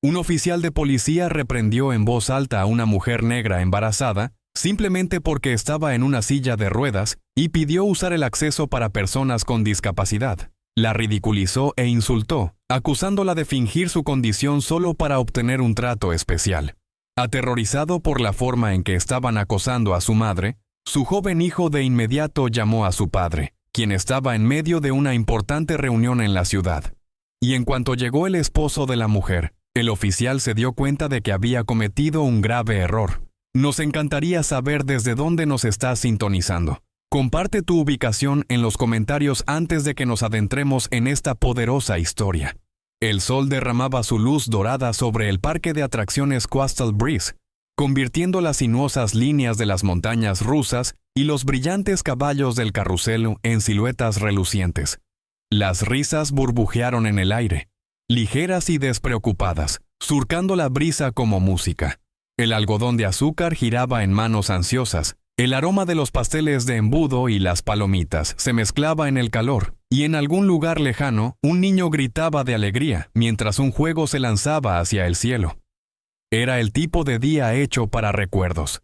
Un oficial de policía reprendió en voz alta a una mujer negra embarazada simplemente porque estaba en una silla de ruedas y pidió usar el acceso para personas con discapacidad. La ridiculizó e insultó, acusándola de fingir su condición solo para obtener un trato especial. Aterrorizado por la forma en que estaban acosando a su madre, su joven hijo de inmediato llamó a su padre, quien estaba en medio de una importante reunión en la ciudad. Y en cuanto llegó el esposo de la mujer, el oficial se dio cuenta de que había cometido un grave error. Nos encantaría saber desde dónde nos estás sintonizando. Comparte tu ubicación en los comentarios antes de que nos adentremos en esta poderosa historia. El sol derramaba su luz dorada sobre el parque de atracciones Coastal Breeze, convirtiendo las sinuosas líneas de las montañas rusas y los brillantes caballos del carrusel en siluetas relucientes. Las risas burbujearon en el aire, ligeras y despreocupadas, surcando la brisa como música. El algodón de azúcar giraba en manos ansiosas, el aroma de los pasteles de embudo y las palomitas se mezclaba en el calor, y en algún lugar lejano, un niño gritaba de alegría mientras un juego se lanzaba hacia el cielo. Era el tipo de día hecho para recuerdos.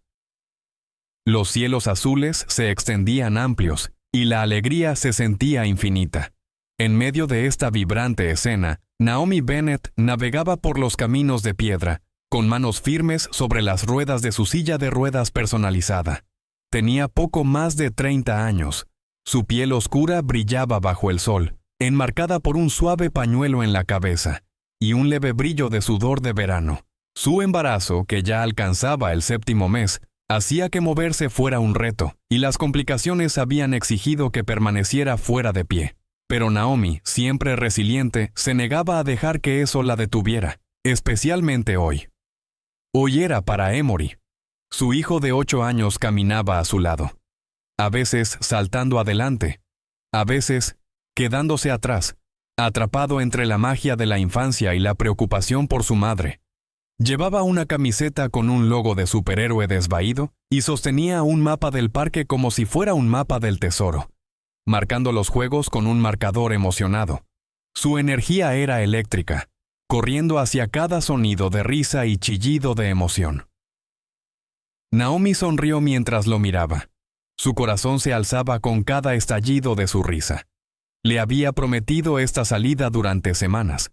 Los cielos azules se extendían amplios, y la alegría se sentía infinita. En medio de esta vibrante escena, Naomi Bennett navegaba por los caminos de piedra, con manos firmes sobre las ruedas de su silla de ruedas personalizada. Tenía poco más de 30 años. Su piel oscura brillaba bajo el sol, enmarcada por un suave pañuelo en la cabeza, y un leve brillo de sudor de verano. Su embarazo, que ya alcanzaba el 7º mes, hacía que moverse fuera un reto, y las complicaciones habían exigido que permaneciera fuera de pie. Pero Naomi, siempre resiliente, se negaba a dejar que eso la detuviera, especialmente hoy. Hoy era para Emory. Su hijo de 8 años caminaba a su lado, a veces saltando adelante, a veces quedándose atrás, atrapado entre la magia de la infancia y la preocupación por su madre. Llevaba una camiseta con un logo de superhéroe desvaído y sostenía un mapa del parque como si fuera un mapa del tesoro, marcando los juegos con un marcador emocionado. Su energía era eléctrica, corriendo hacia cada sonido de risa y chillido de emoción. Naomi sonrió mientras lo miraba. Su corazón se alzaba con cada estallido de su risa. Le había prometido esta salida durante semanas.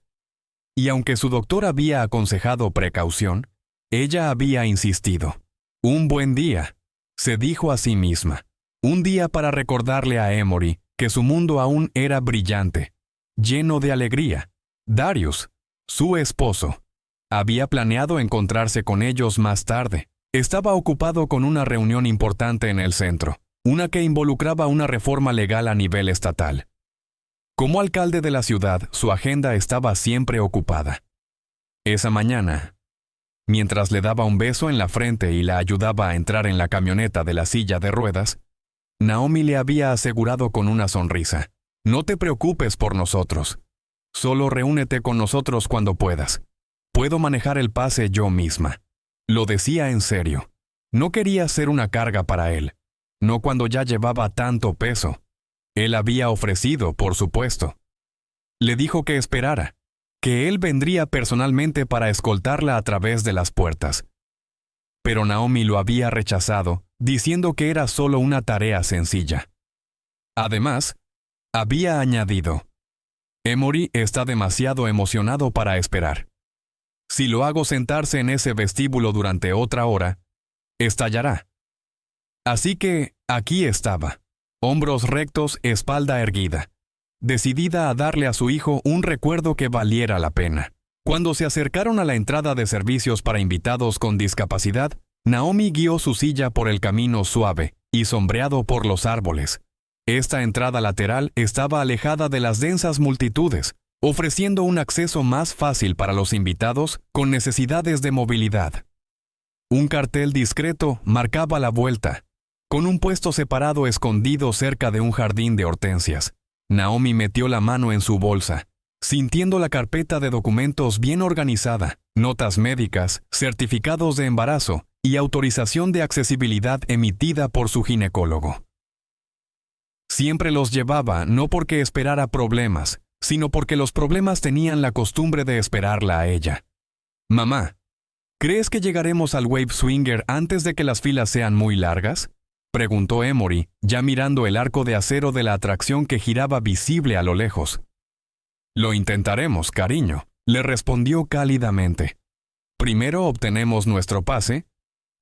Y aunque su doctor había aconsejado precaución, ella había insistido. Un buen día, se dijo a sí misma. Un día para recordarle a Emory que su mundo aún era brillante, lleno de alegría. Darius, su esposo, había planeado encontrarse con ellos más tarde. Estaba ocupado con una reunión importante en el centro, una que involucraba una reforma legal a nivel estatal. Como alcalde de la ciudad, su agenda estaba siempre ocupada. Esa mañana, mientras le daba un beso en la frente y la ayudaba a entrar en la camioneta de la silla de ruedas, Naomi le había asegurado con una sonrisa: «No te preocupes por nosotros. Solo reúnete con nosotros cuando puedas. Puedo manejar el pase yo misma». Lo decía en serio. No quería ser una carga para él, no cuando ya llevaba tanto peso. Él había ofrecido, por supuesto. Le dijo que esperara, que él vendría personalmente para escoltarla a través de las puertas. Pero Naomi lo había rechazado, diciendo que era solo una tarea sencilla. Además, había añadido: «Emory está demasiado emocionado para esperar. Si lo hago sentarse en ese vestíbulo durante otra hora, estallará». Así que aquí estaba, hombros rectos, espalda erguida, decidida a darle a su hijo un recuerdo que valiera la pena. Cuando se acercaron a la entrada de servicios para invitados con discapacidad, Naomi guió su silla por el camino suave y sombreado por los árboles. Esta entrada lateral estaba alejada de las densas multitudes, ofreciendo un acceso más fácil para los invitados con necesidades de movilidad. Un cartel discreto marcaba la vuelta, con un puesto separado escondido cerca de un jardín de hortensias. Naomi metió la mano en su bolsa, sintiendo la carpeta de documentos bien organizada, notas médicas, certificados de embarazo y autorización de accesibilidad emitida por su ginecólogo. Siempre los llevaba no porque esperara problemas, sino porque los problemas tenían la costumbre de esperarla a ella. Mamá, ¿crees que llegaremos al Wave Swinger antes de que las filas sean muy largas? Preguntó Emory, ya mirando el arco de acero de la atracción que giraba visible a lo lejos. Lo intentaremos, cariño, le respondió cálidamente. Primero obtenemos nuestro pase,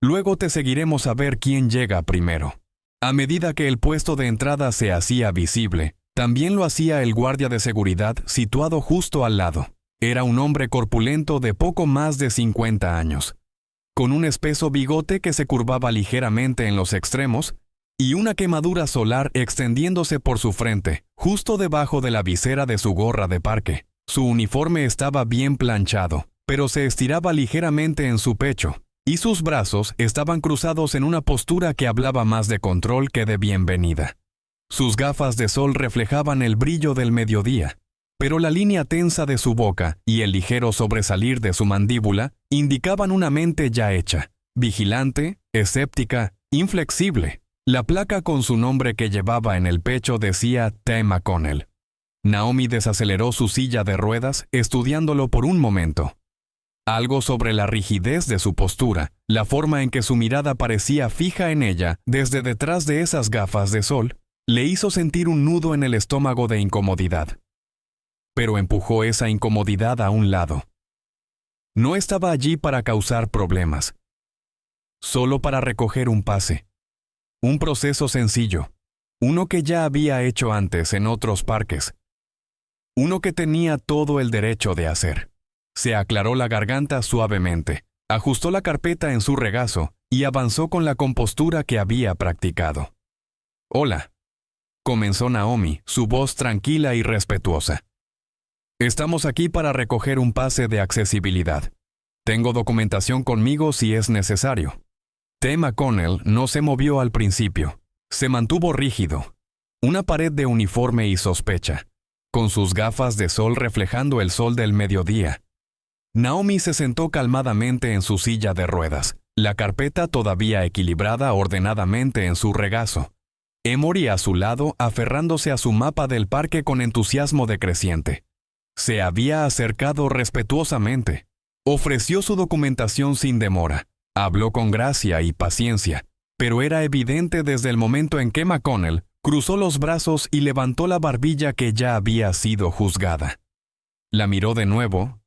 luego te seguiremos a ver quién llega primero. A medida que el puesto de entrada se hacía visible, también lo hacía el guardia de seguridad situado justo al lado. Era un hombre corpulento de poco más de 50 años, con un espeso bigote que se curvaba ligeramente en los extremos y una quemadura solar extendiéndose por su frente, justo debajo de la visera de su gorra de parque. Su uniforme estaba bien planchado, pero se estiraba ligeramente en su pecho, y sus brazos estaban cruzados en una postura que hablaba más de control que de bienvenida. Sus gafas de sol reflejaban el brillo del mediodía, pero la línea tensa de su boca y el ligero sobresalir de su mandíbula indicaban una mente ya hecha, vigilante, escéptica, inflexible. La placa con su nombre que llevaba en el pecho decía T. McConnell. Naomi desaceleró su silla de ruedas, estudiándolo por un momento. Algo sobre la rigidez de su postura, la forma en que su mirada parecía fija en ella desde detrás de esas gafas de sol, le hizo sentir un nudo en el estómago de incomodidad. Pero empujó esa incomodidad a un lado. No estaba allí para causar problemas, solo para recoger un pase. Un proceso sencillo, uno que ya había hecho antes en otros parques. Uno que tenía todo el derecho de hacer. Se aclaró la garganta suavemente, ajustó la carpeta en su regazo y avanzó con la compostura que había practicado. «Hola», comenzó Naomi, su voz tranquila y respetuosa. «Estamos aquí para recoger un pase de accesibilidad. Tengo documentación conmigo si es necesario». T. McConnell no se movió al principio. Se mantuvo rígido. Una pared de uniforme y sospecha, con sus gafas de sol reflejando el sol del mediodía. Naomi se sentó calmadamente en su silla de ruedas, la carpeta todavía equilibrada ordenadamente en su regazo. Emory a su lado aferrándose a su mapa del parque con entusiasmo decreciente. Se había acercado respetuosamente. Ofreció su documentación sin demora. Habló con gracia y paciencia, pero era evidente desde el momento en que McConnell cruzó los brazos y levantó la barbilla que ya había sido juzgada. La miró de nuevo,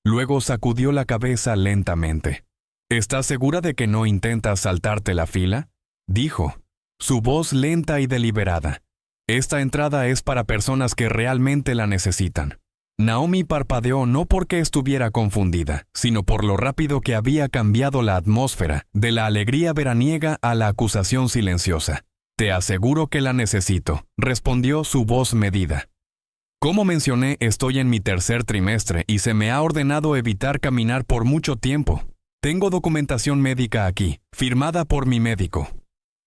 luego sacudió la cabeza lentamente. «¿Estás segura de que no intentas saltarte la fila?», dijo, su voz lenta y deliberada. «Esta entrada es para personas que realmente la necesitan». Naomi parpadeó no porque estuviera confundida, sino por lo rápido que había cambiado la atmósfera, de la alegría veraniega a la acusación silenciosa. «Te aseguro que la necesito», respondió su voz medida. «Como mencioné, estoy en mi tercer trimestre y se me ha ordenado evitar caminar por mucho tiempo. Tengo documentación médica aquí, firmada por mi médico».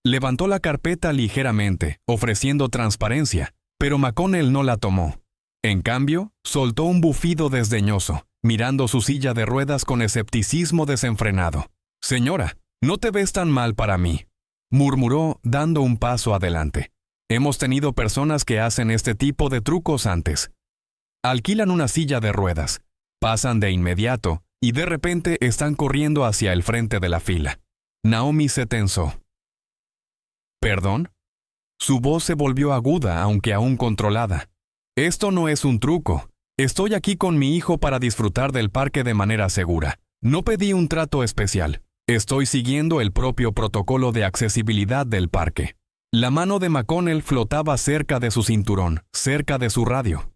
Levantó la carpeta ligeramente, ofreciendo transparencia, pero McConnell no la tomó. En cambio, soltó un bufido desdeñoso, mirando su silla de ruedas con escepticismo desenfrenado. «Señora, no te ves tan mal para mí», murmuró dando un paso adelante. «Hemos tenido personas que hacen este tipo de trucos antes. Alquilan una silla de ruedas, pasan de inmediato y de repente están corriendo hacia el frente de la fila». Naomi se tensó. «¿Perdón?». Su voz se volvió aguda, aunque aún controlada. «Esto no es un truco. Estoy aquí con mi hijo para disfrutar del parque de manera segura. No pedí un trato especial. Estoy siguiendo el propio protocolo de accesibilidad del parque». La mano de McConnell flotaba cerca de su cinturón, cerca de su radio.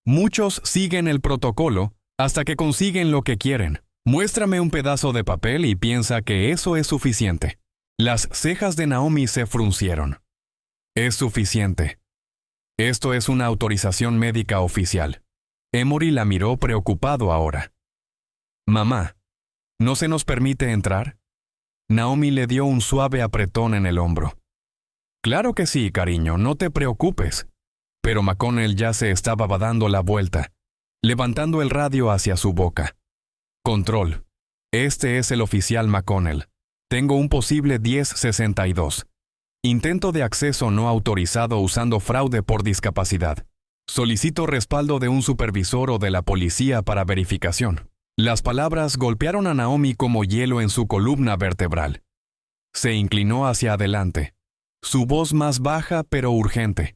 «Muchos siguen el protocolo hasta que consiguen lo que quieren. Muéstrame un pedazo de papel y piensa que eso es suficiente». Las cejas de Naomi se fruncieron. «Es suficiente. Esto es una autorización médica oficial». Emory la miró preocupado ahora. «Mamá, ¿no se nos permite entrar?». Naomi le dio un suave apretón en el hombro. «Claro que sí, cariño, no te preocupes». Pero McConnell ya se estaba dando la vuelta, levantando el radio hacia su boca. «Control. Este es el oficial McConnell. Tengo un posible 1062. Intento de acceso no autorizado usando fraude por discapacidad. Solicito respaldo de un supervisor o de la policía para verificación». Las palabras golpearon a Naomi como hielo en su columna vertebral. Se inclinó hacia adelante, su voz más baja pero urgente.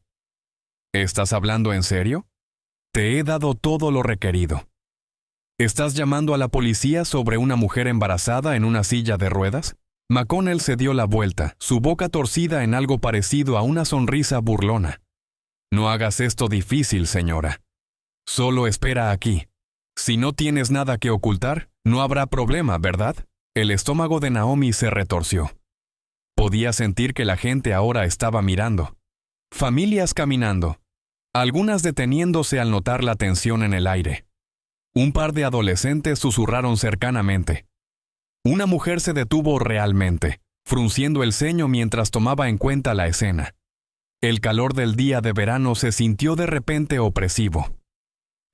¿Estás hablando en serio? Te he dado todo lo requerido. ¿Estás llamando a la policía sobre una mujer embarazada en una silla de ruedas? McConnell se dio la vuelta, su boca torcida en algo parecido a una sonrisa burlona. No hagas esto difícil, señora. Solo espera aquí. Si no tienes nada que ocultar, no habrá problema, ¿verdad? El estómago de Naomi se retorció. Podía sentir que la gente ahora estaba mirando. Familias caminando, algunas deteniéndose al notar la tensión en el aire. Un par de adolescentes susurraron cercanamente. Una mujer se detuvo realmente, frunciendo el ceño mientras tomaba en cuenta la escena. El calor del día de verano se sintió de repente opresivo.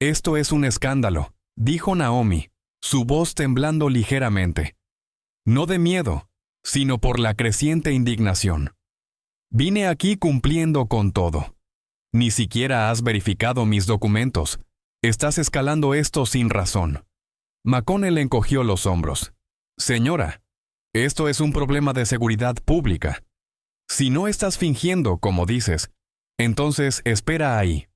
«Esto es un escándalo», dijo Naomi, su voz temblando ligeramente. No de miedo, sino por la creciente indignación. «Vine aquí cumpliendo con todo. Ni siquiera has verificado mis documentos. Estás escalando esto sin razón». McConnell encogió los hombros. «Señora, esto es un problema de seguridad pública. Si no estás fingiendo, como dices, entonces espera ahí.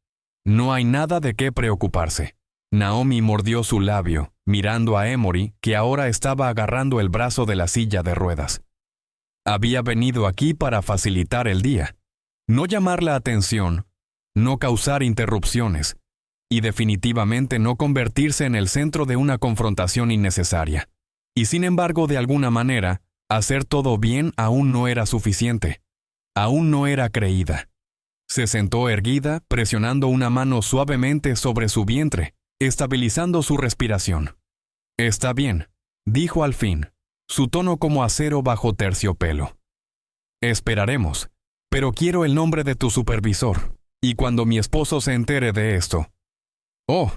No hay nada de qué preocuparse». Naomi mordió su labio, mirando a Emory, que ahora estaba agarrando el brazo de la silla de ruedas. Había venido aquí para facilitar el día, no llamar la atención, no causar interrupciones, y definitivamente no convertirse en el centro de una confrontación innecesaria. Y sin embargo, de alguna manera, hacer todo bien aún no era suficiente. Aún no era creída. Se sentó erguida, presionando una mano suavemente sobre su vientre, estabilizando su respiración. «Está bien», dijo al fin, su tono como acero bajo terciopelo. «Esperaremos, pero quiero el nombre de tu supervisor, y cuando mi esposo se entere de esto». «Oh,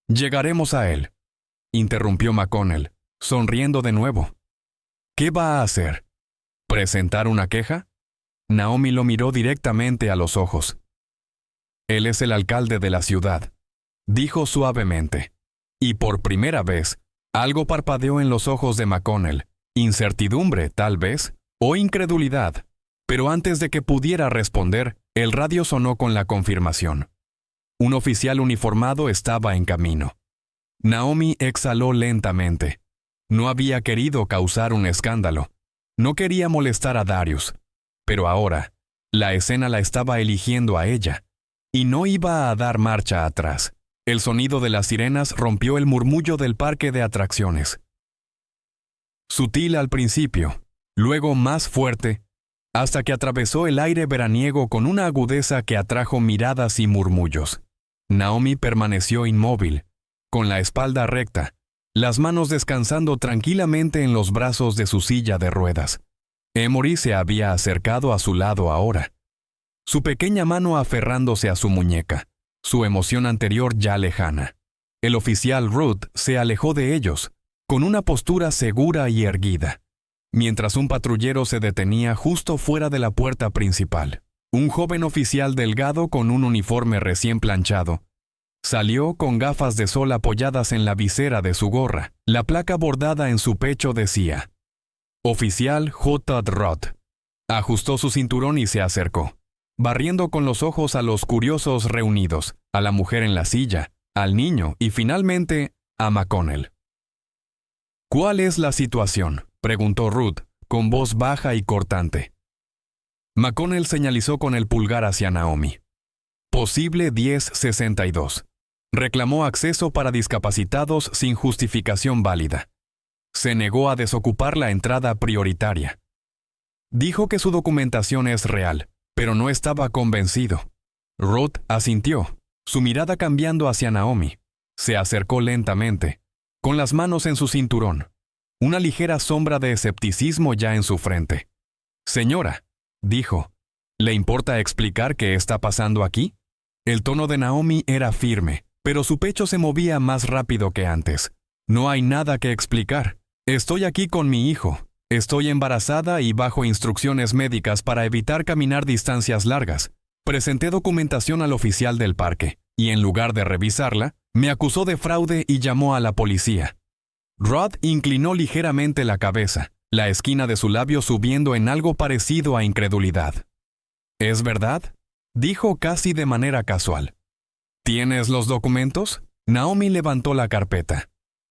llegaremos a él», interrumpió McConnell, sonriendo de nuevo. «¿Qué va a hacer? ¿Presentar una queja?» Naomi lo miró directamente a los ojos. «Él es el alcalde de la ciudad», dijo suavemente. Y por primera vez, algo parpadeó en los ojos de McConnell. Incertidumbre, tal vez, o incredulidad. Pero antes de que pudiera responder, el radio sonó con la confirmación. Un oficial uniformado estaba en camino. Naomi exhaló lentamente. No había querido causar un escándalo. No quería molestar a Darius. Pero ahora, la escena la estaba eligiendo a ella. Y no iba a dar marcha atrás. El sonido de las sirenas rompió el murmullo del parque de atracciones. Sutil al principio, luego más fuerte, hasta que atravesó el aire veraniego con una agudeza que atrajo miradas y murmullos. Naomi permaneció inmóvil, con la espalda recta, las manos descansando tranquilamente en los brazos de su silla de ruedas. Emory se había acercado a su lado ahora, su pequeña mano aferrándose a su muñeca, su emoción anterior ya lejana. El oficial Ruth se alejó de ellos, con una postura segura y erguida, mientras un patrullero se detenía justo fuera de la puerta principal. Un joven oficial delgado con un uniforme recién planchado salió con gafas de sol apoyadas en la visera de su gorra. La placa bordada en su pecho decía: «Oficial J. Roth». Ajustó su cinturón y se acercó, barriendo con los ojos a los curiosos reunidos, a la mujer en la silla, al niño y finalmente a McConnell. «¿Cuál es la situación?», preguntó Ruth, con voz baja y cortante. McConnell señalizó con el pulgar hacia Naomi. «Posible 1062. Reclamó acceso para discapacitados sin justificación válida. Se negó a desocupar la entrada prioritaria. Dijo que su documentación es real, pero no estaba convencido». Ruth asintió, su mirada cambiando hacia Naomi. Se acercó lentamente, con las manos en su cinturón, una ligera sombra de escepticismo ya en su frente. «Señora», dijo, «¿le importa explicar qué está pasando aquí?». El tono de Naomi era firme, pero su pecho se movía más rápido que antes. «No hay nada que explicar. Estoy aquí con mi hijo. Estoy embarazada y bajo instrucciones médicas para evitar caminar distancias largas. Presenté documentación al oficial del parque, y en lugar de revisarla, me acusó de fraude y llamó a la policía. Rod inclinó ligeramente la cabeza, la esquina de su labio subiendo en algo parecido a incredulidad. ¿Es verdad?, dijo casi de manera casual. ¿Tienes los documentos? Naomi levantó la carpeta.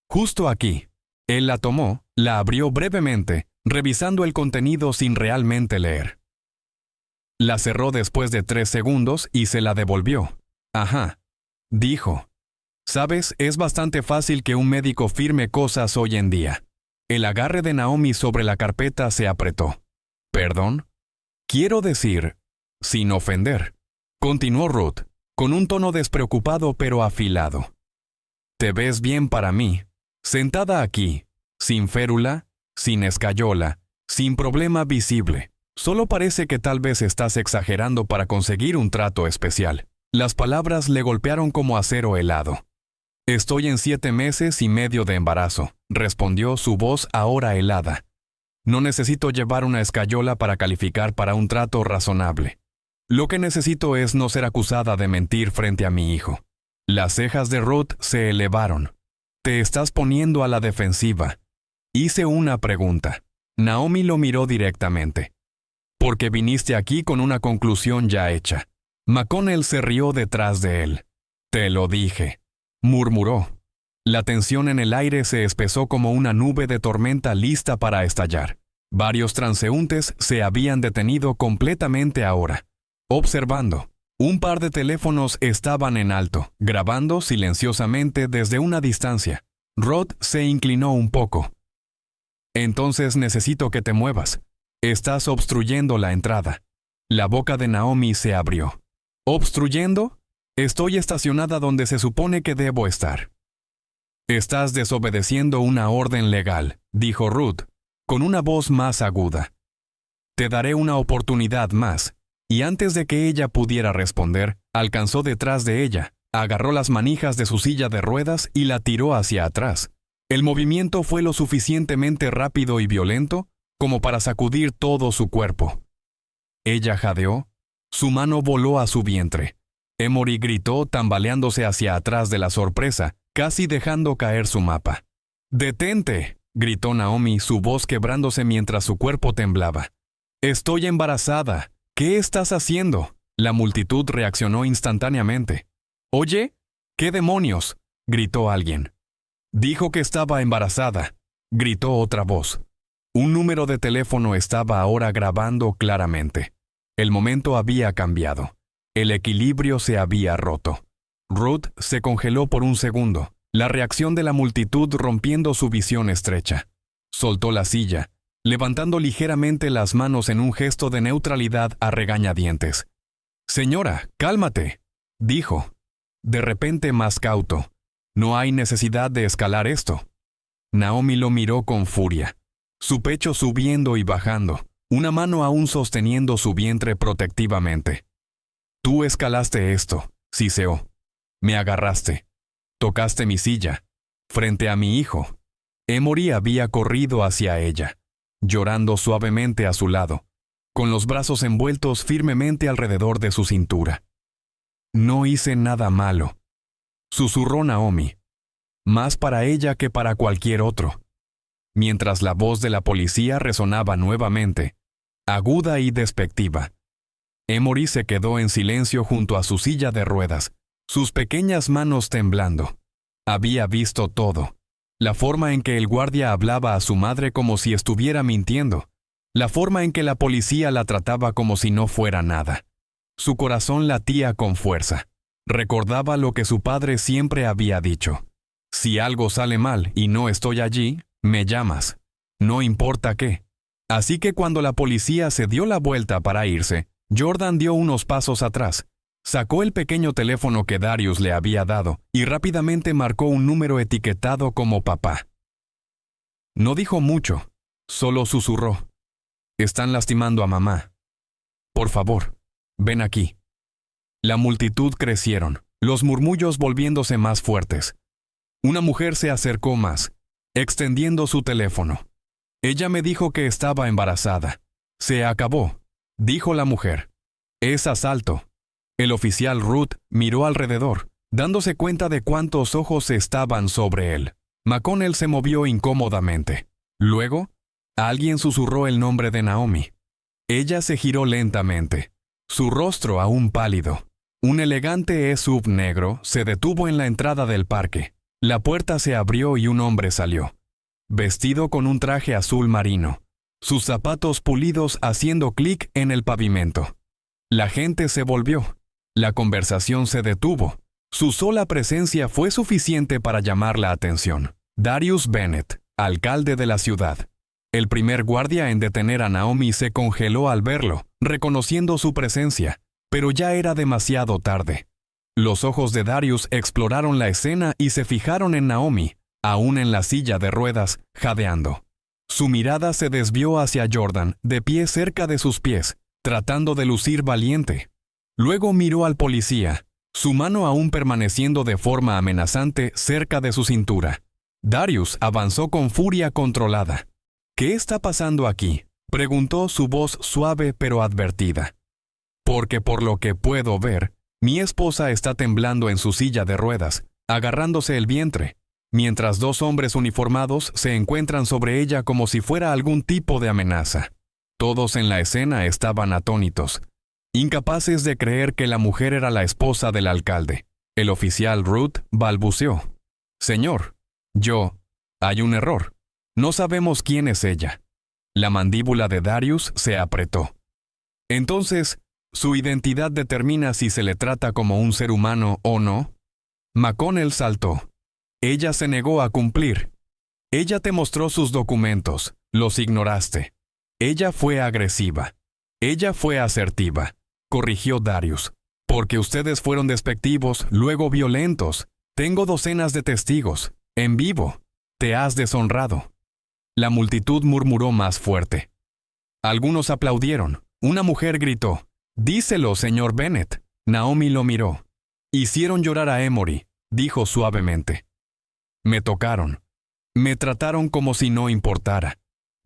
Justo aquí. Él la tomó, la abrió brevemente, revisando el contenido sin realmente leer. La cerró después de 3 segundos y se la devolvió. Ajá, dijo. Sabes, es bastante fácil que un médico firme cosas hoy en día. El agarre de Naomi sobre la carpeta se apretó. ¿Perdón? Quiero decir, sin ofender. Continuó Ruth, con un tono despreocupado pero afilado. Te ves bien para mí, sentada aquí, sin férula, sin escayola, sin problema visible. Solo parece que tal vez estás exagerando para conseguir un trato especial. Las palabras le golpearon como acero helado. Estoy en 7 meses y medio de embarazo, respondió su voz ahora helada. No necesito llevar una escayola para calificar para un trato razonable. Lo que necesito es no ser acusada de mentir frente a mi hijo. Las cejas de Ruth se elevaron. Te estás poniendo a la defensiva. Hice una pregunta. Naomi lo miró directamente. Porque viniste aquí con una conclusión ya hecha. McConnell se rió detrás de él. Te lo dije, murmuró. La tensión en el aire se espesó como una nube de tormenta lista para estallar. Varios transeúntes se habían detenido completamente ahora, observando. Un par de teléfonos estaban en alto, grabando silenciosamente desde una distancia. Rod se inclinó un poco. Entonces necesito que te muevas. Estás obstruyendo la entrada. La boca de Naomi se abrió. ¿Obstruyendo? Estoy estacionada donde se supone que debo estar. Estás desobedeciendo una orden legal, dijo Ruth, con una voz más aguda. Te daré una oportunidad más. Y antes de que ella pudiera responder, alcanzó detrás de ella, agarró las manijas de su silla de ruedas y la tiró hacia atrás. El movimiento fue lo suficientemente rápido y violento como para sacudir todo su cuerpo. Ella jadeó, su mano voló a su vientre. Emory gritó tambaleándose hacia atrás de la sorpresa, casi dejando caer su mapa. «¡Detente!», gritó Naomi, su voz quebrándose mientras su cuerpo temblaba. «Estoy embarazada. ¿Qué estás haciendo?». La multitud reaccionó instantáneamente. «Oye, ¿qué demonios?», gritó alguien. «Dijo que estaba embarazada», gritó otra voz. Un número de teléfono estaba ahora grabando claramente. El momento había cambiado. El equilibrio se había roto. Ruth se congeló por un segundo, la reacción de la multitud rompiendo su visión estrecha. Soltó la silla, levantando ligeramente las manos en un gesto de neutralidad a regañadientes. «Señora, cálmate», dijo. De repente más cauto. «No hay necesidad de escalar esto». Naomi lo miró con furia, su pecho subiendo y bajando, una mano aún sosteniendo su vientre protectivamente. «Tú escalaste esto», siseó. «Me agarraste. Tocaste mi silla. Frente a mi hijo». Emory había corrido hacia ella, llorando suavemente a su lado, con los brazos envueltos firmemente alrededor de su cintura. «No hice nada malo», susurró Naomi, más para ella que para cualquier otro, mientras la voz de la policía resonaba nuevamente, aguda y despectiva. Emory se quedó en silencio junto a su silla de ruedas, sus pequeñas manos temblando. Había visto todo. La forma en que el guardia hablaba a su madre como si estuviera mintiendo. La forma en que la policía la trataba como si no fuera nada. Su corazón latía con fuerza. Recordaba lo que su padre siempre había dicho. «Si algo sale mal y no estoy allí, me llamas. No importa qué». Así que cuando la policía se dio la vuelta para irse, Jordan dio unos pasos atrás. Sacó el pequeño teléfono que Darius le había dado y rápidamente marcó un número etiquetado como papá. No dijo mucho, solo susurró. «Están lastimando a mamá. Por favor, ven aquí». La multitud crecieron, los murmullos volviéndose más fuertes. Una mujer se acercó más, extendiendo su teléfono. «Ella me dijo que estaba embarazada». «Se acabó», dijo la mujer. «Es asalto». El oficial Ruth miró alrededor, dándose cuenta de cuántos ojos estaban sobre él. McConnell se movió incómodamente. Luego, alguien susurró el nombre de Naomi. Ella se giró lentamente, su rostro aún pálido. Un elegante SUV negro se detuvo en la entrada del parque. La puerta se abrió y un hombre salió, vestido con un traje azul marino, sus zapatos pulidos haciendo clic en el pavimento. La gente se volvió. La conversación se detuvo. Su sola presencia fue suficiente para llamar la atención. Darius Bennett, alcalde de la ciudad. El primer guardia en detener a Naomi se congeló al verlo, reconociendo su presencia, pero ya era demasiado tarde. Los ojos de Darius exploraron la escena y se fijaron en Naomi, aún en la silla de ruedas, jadeando. Su mirada se desvió hacia Jordan, de pie cerca de sus pies, tratando de lucir valiente. Luego miró al policía, su mano aún permaneciendo de forma amenazante cerca de su cintura. Darius avanzó con furia controlada. «¿Qué está pasando aquí?», preguntó, su voz suave pero advertida. «Porque por lo que puedo ver, mi esposa está temblando en su silla de ruedas, agarrándose el vientre, mientras dos hombres uniformados se encuentran sobre ella como si fuera algún tipo de amenaza». Todos en la escena estaban atónitos, incapaces de creer que la mujer era la esposa del alcalde. El oficial Ruth balbuceó. «Señor, hay un error. No sabemos quién es ella». La mandíbula de Darius se apretó. «Entonces, ¿su identidad determina si se le trata como un ser humano o no?». McConnell saltó. «Ella se negó a cumplir. Ella te mostró sus documentos, los ignoraste. Ella fue agresiva. Ella fue asertiva», corrigió Darius. «Porque ustedes fueron despectivos, luego violentos. Tengo docenas de testigos. En vivo. Te has deshonrado». La multitud murmuró más fuerte. Algunos aplaudieron. Una mujer gritó: «Díselo, señor Bennett». Naomi lo miró. «Hicieron llorar a Emory», dijo suavemente. «Me tocaron. Me trataron como si no importara».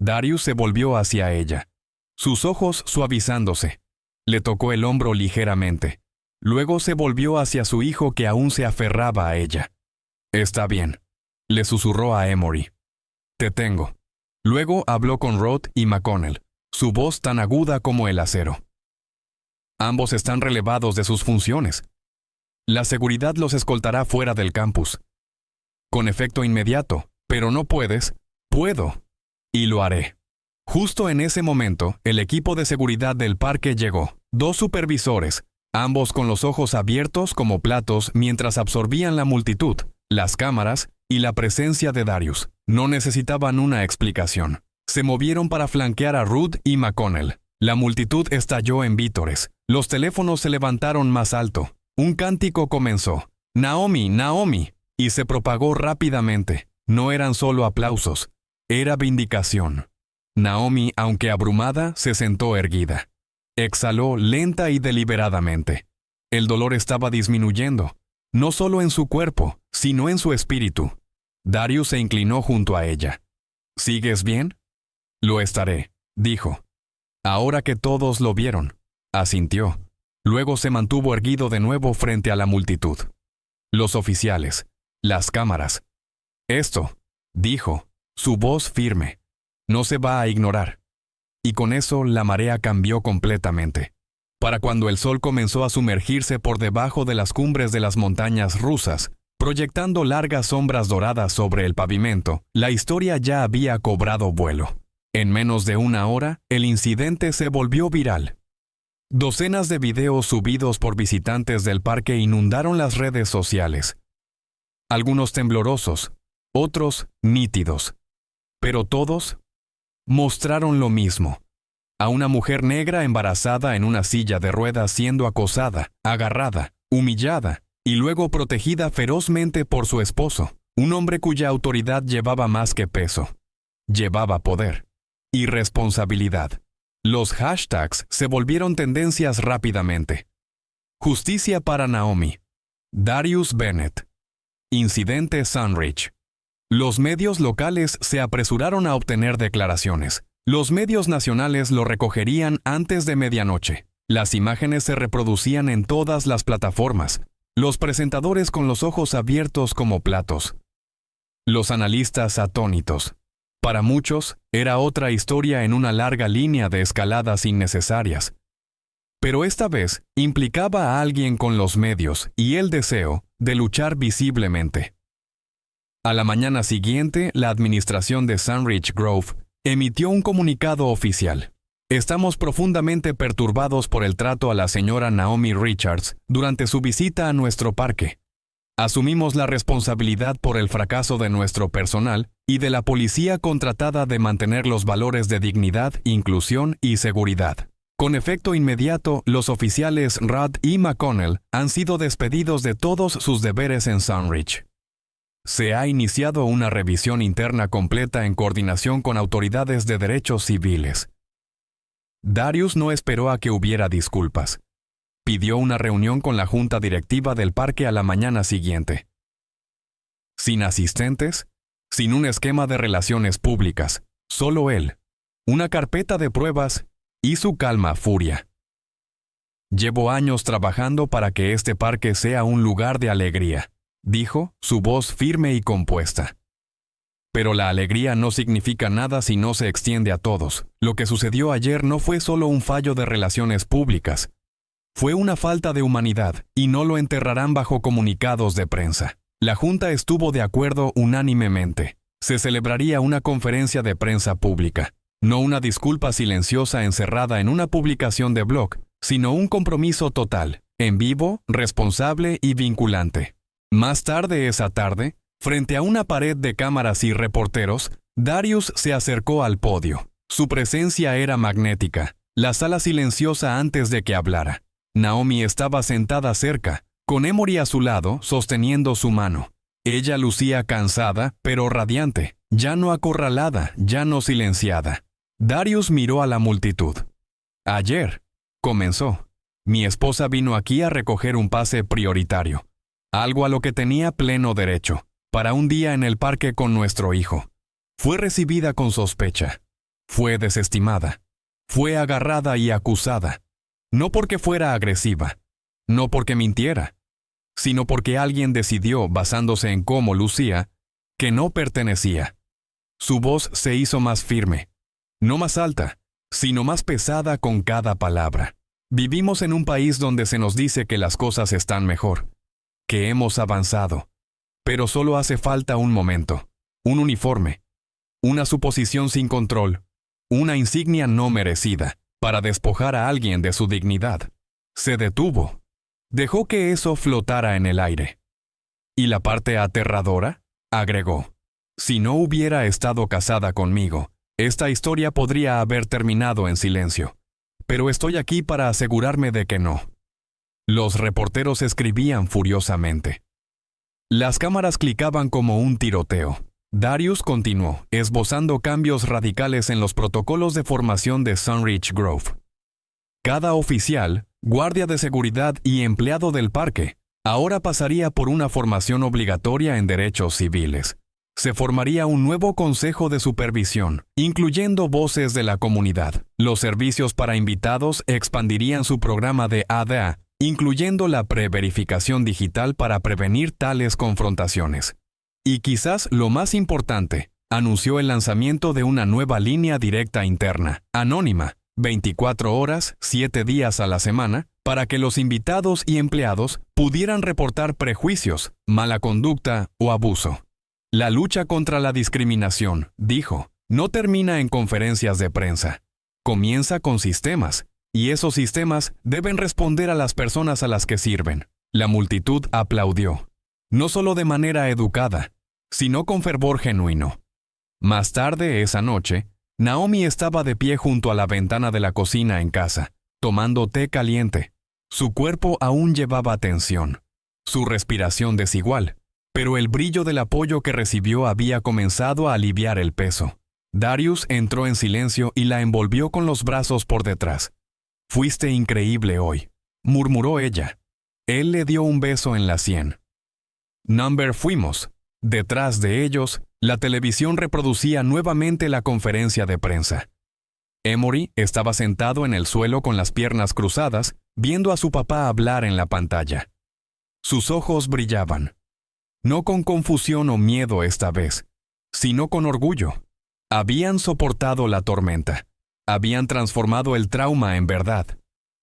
Darius se volvió hacia ella, sus ojos suavizándose. Le tocó el hombro ligeramente. Luego se volvió hacia su hijo que aún se aferraba a ella. «Está bien», le susurró a Emory. «Te tengo». Luego habló con Roth y McConnell, su voz tan aguda como el acero. «Ambos están relevados de sus funciones. La seguridad los escoltará fuera del campus. Con efecto inmediato, pero no puedes». «Puedo. Y lo haré». Justo en ese momento, el equipo de seguridad del parque llegó. 2 supervisores, ambos con los ojos abiertos como platos mientras absorbían la multitud, las cámaras y la presencia de Darius. No necesitaban una explicación. Se movieron para flanquear a Ruth y McConnell. La multitud estalló en vítores. Los teléfonos se levantaron más alto. Un cántico comenzó. «Naomi, Naomi», y se propagó rápidamente. No eran solo aplausos. Era vindicación. Naomi, aunque abrumada, se sentó erguida. Exhaló lenta y deliberadamente. El dolor estaba disminuyendo, no solo en su cuerpo, sino en su espíritu. Darius se inclinó junto a ella. «¿Sigues bien?». «Lo estaré», dijo. Ahora que todos lo vieron, asintió. Luego se mantuvo erguido de nuevo frente a la multitud. Los oficiales, las cámaras. «Esto», dijo, su voz firme, «no se va a ignorar». Y con eso la marea cambió completamente. Para cuando el sol comenzó a sumergirse por debajo de las cumbres de las montañas rusas, proyectando largas sombras doradas sobre el pavimento, la historia ya había cobrado vuelo. En menos de una hora, el incidente se volvió viral. Docenas de videos subidos por visitantes del parque inundaron las redes sociales. Algunos temblorosos, otros nítidos. Pero todos mostraron lo mismo. A una mujer negra embarazada en una silla de ruedas siendo acosada, agarrada, humillada y luego protegida ferozmente por su esposo, un hombre cuya autoridad llevaba más que peso. Llevaba poder y responsabilidad. Los hashtags se volvieron tendencias rápidamente. Justicia para Naomi. Darius Bennett. Incidente Sunridge. Los medios locales se apresuraron a obtener declaraciones. Los medios nacionales lo recogerían antes de medianoche. Las imágenes se reproducían en todas las plataformas. Los presentadores con los ojos abiertos como platos. Los analistas atónitos. Para muchos, era otra historia en una larga línea de escaladas innecesarias. Pero esta vez implicaba a alguien con los medios y el deseo de luchar visiblemente. A la mañana siguiente, la administración de Sunridge Grove emitió un comunicado oficial. Estamos profundamente perturbados por el trato a la señora Naomi Richards durante su visita a nuestro parque. Asumimos la responsabilidad por el fracaso de nuestro personal y de la policía contratada de mantener los valores de dignidad, inclusión y seguridad. Con efecto inmediato, los oficiales Rudd y McConnell han sido despedidos de todos sus deberes en Sunridge. Se ha iniciado una revisión interna completa en coordinación con autoridades de derechos civiles. Darius no esperó a que hubiera disculpas. Pidió una reunión con la junta directiva del parque a la mañana siguiente. Sin asistentes, sin un esquema de relaciones públicas, solo él, una carpeta de pruebas y su calma furia. Llevo años trabajando para que este parque sea un lugar de alegría, dijo, su voz firme y compuesta. Pero la alegría no significa nada si no se extiende a todos. Lo que sucedió ayer no fue solo un fallo de relaciones públicas. Fue una falta de humanidad, y no lo enterrarán bajo comunicados de prensa. La Junta estuvo de acuerdo unánimemente. Se celebraría una conferencia de prensa pública. No una disculpa silenciosa encerrada en una publicación de blog, sino un compromiso total, en vivo, responsable y vinculante. Más tarde esa tarde, frente a una pared de cámaras y reporteros, Darius se acercó al podio. Su presencia era magnética, la sala silenciosa antes de que hablara. Naomi estaba sentada cerca, con Emory a su lado, sosteniendo su mano. Ella lucía cansada, pero radiante, ya no acorralada, ya no silenciada. Darius miró a la multitud. Ayer, comenzó, mi esposa vino aquí a recoger un pase prioritario, algo a lo que tenía pleno derecho, para un día en el parque con nuestro hijo. Fue recibida con sospecha. Fue desestimada. Fue agarrada y acusada. No porque fuera agresiva, no porque mintiera, sino porque alguien decidió, basándose en cómo lucía, que no pertenecía. Su voz se hizo más firme, no más alta, sino más pesada con cada palabra. Vivimos en un país donde se nos dice que las cosas están mejor, que hemos avanzado, pero solo hace falta un momento, un uniforme, una suposición sin control, una insignia no merecida, para despojar a alguien de su dignidad. Se detuvo. Dejó que eso flotara en el aire. ¿Y la parte aterradora? Agregó. Si no hubiera estado casada conmigo, esta historia podría haber terminado en silencio. Pero estoy aquí para asegurarme de que no. Los reporteros escribían furiosamente. Las cámaras clicaban como un tiroteo. Darius continuó, esbozando cambios radicales en los protocolos de formación de Sunridge Grove. Cada oficial, guardia de seguridad y empleado del parque, ahora pasaría por una formación obligatoria en derechos civiles. Se formaría un nuevo consejo de supervisión, incluyendo voces de la comunidad. Los servicios para invitados expandirían su programa de ADA, incluyendo la preverificación digital para prevenir tales confrontaciones. Y quizás lo más importante, anunció el lanzamiento de una nueva línea directa interna, anónima, 24 horas, 7 días a la semana, para que los invitados y empleados pudieran reportar prejuicios, mala conducta o abuso. La lucha contra la discriminación, dijo, no termina en conferencias de prensa. Comienza con sistemas, y esos sistemas deben responder a las personas a las que sirven. La multitud aplaudió, no solo de manera educada, sino con fervor genuino. Más tarde esa noche, Naomi estaba de pie junto a la ventana de la cocina en casa, tomando té caliente. Su cuerpo aún llevaba tensión, su respiración desigual, pero el brillo del apoyo que recibió había comenzado a aliviar el peso. Darius entró en silencio y la envolvió con los brazos por detrás. «Fuiste increíble hoy», murmuró ella. Él le dio un beso en la sien. Number fuimos. Detrás de ellos, la televisión reproducía nuevamente la conferencia de prensa. Emory estaba sentado en el suelo con las piernas cruzadas, viendo a su papá hablar en la pantalla. Sus ojos brillaban. no con confusión o miedo esta vez, sino con orgullo. Habían soportado la tormenta. Habían transformado el trauma en verdad.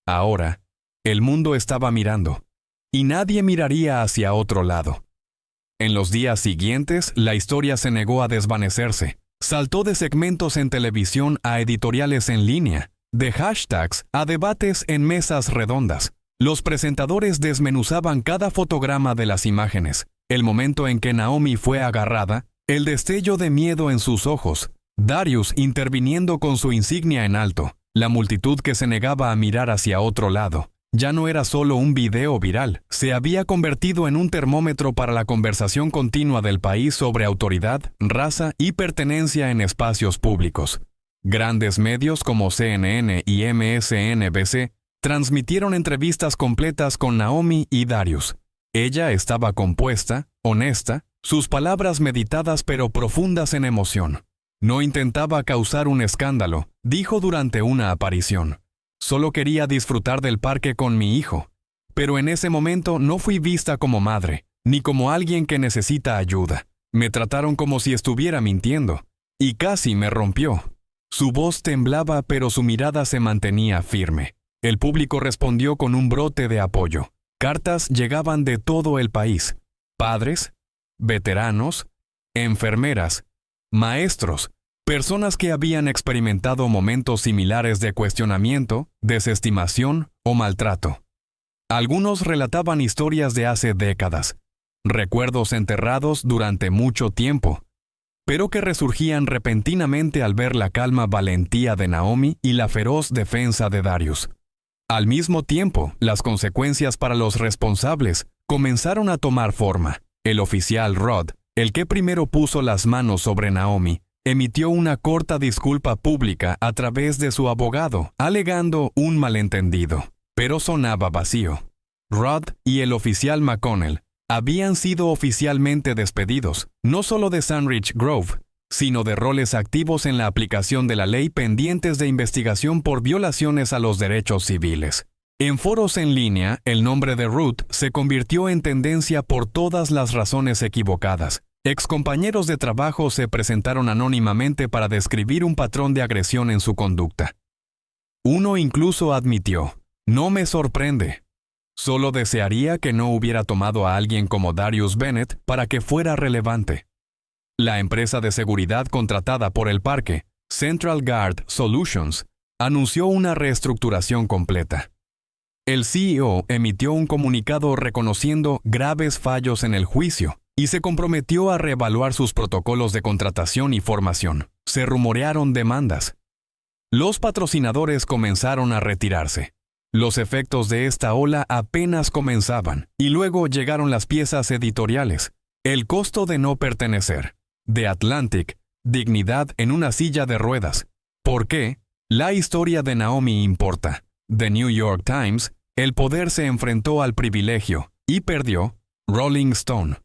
Ahora, el mundo estaba mirando, y nadie miraría hacia otro lado. En los días siguientes, la historia se negó a desvanecerse. Saltó de segmentos en televisión a editoriales en línea, de hashtags a debates en mesas redondas. Los presentadores desmenuzaban cada fotograma de las imágenes. El momento en que Naomi fue agarrada, el destello de miedo en sus ojos, Darius interviniendo con su insignia en alto, la multitud que se negaba a mirar hacia otro lado. Ya no era solo un video viral, se había convertido en un termómetro para la conversación continua del país sobre autoridad, raza y pertenencia en espacios públicos. Grandes medios como CNN y MSNBC transmitieron entrevistas completas con Naomi y Darius. Ella estaba compuesta, honesta, sus palabras meditadas pero profundas en emoción. No intentaba causar un escándalo, dijo durante una aparición. Solo quería disfrutar del parque con mi hijo. Pero en ese momento no fui vista como madre, ni como alguien que necesita ayuda. Me trataron como si estuviera mintiendo, y casi me rompió. Su voz temblaba, pero su mirada se mantenía firme. El público respondió con un brote de apoyo. Cartas llegaban de todo el país. Padres, veteranos, enfermeras, maestros, personas que habían experimentado momentos similares de cuestionamiento, desestimación o maltrato. Algunos relataban historias de hace décadas, recuerdos enterrados durante mucho tiempo, pero que resurgían repentinamente al ver la calma valentía de Naomi y la feroz defensa de Darius. Al mismo tiempo, las consecuencias para los responsables comenzaron a tomar forma. El oficial Rod, el que primero puso las manos sobre Naomi, emitió una corta disculpa pública a través de su abogado, alegando un malentendido, pero sonaba vacío. Rod y el oficial McConnell habían sido oficialmente despedidos, no solo de Sandridge Grove, sino de roles activos en la aplicación de la ley pendientes de investigación por violaciones a los derechos civiles. En foros en línea, el nombre de Ruth se convirtió en tendencia por todas las razones equivocadas. Excompañeros de trabajo se presentaron anónimamente para describir un patrón de agresión en su conducta. Uno incluso admitió, «No me sorprende. Solo desearía que no hubiera tomado a alguien como Darius Bennett para que fuera relevante». La empresa de seguridad contratada por el parque, Central Guard Solutions, anunció una reestructuración completa. El CEO emitió un comunicado reconociendo graves fallos en el juicio y se comprometió a reevaluar sus protocolos de contratación y formación. Se rumorearon demandas. Los patrocinadores comenzaron a retirarse. Los efectos de esta ola apenas comenzaban, y luego llegaron las piezas editoriales. El costo de no pertenecer. The Atlantic, dignidad en una silla de ruedas. ¿Por qué? La historia de Naomi importa. The New York Times, el poder se enfrentó al privilegio, y perdió. Rolling Stone.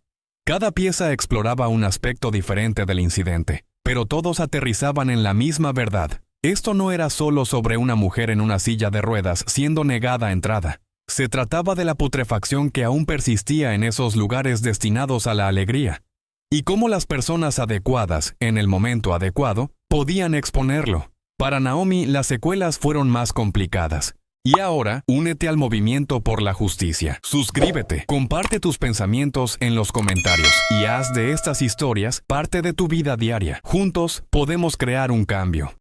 Cada pieza exploraba un aspecto diferente del incidente, pero todos aterrizaban en la misma verdad. Esto no era solo sobre una mujer en una silla de ruedas siendo negada entrada. Se trataba de la putrefacción que aún persistía en esos lugares destinados a la alegría. Y cómo las personas adecuadas, en el momento adecuado, podían exponerlo. Para Naomi, las secuelas fueron más complicadas. Y ahora, únete al movimiento por la justicia. Suscríbete, comparte tus pensamientos en los comentarios y haz de estas historias parte de tu vida diaria. Juntos podemos crear un cambio.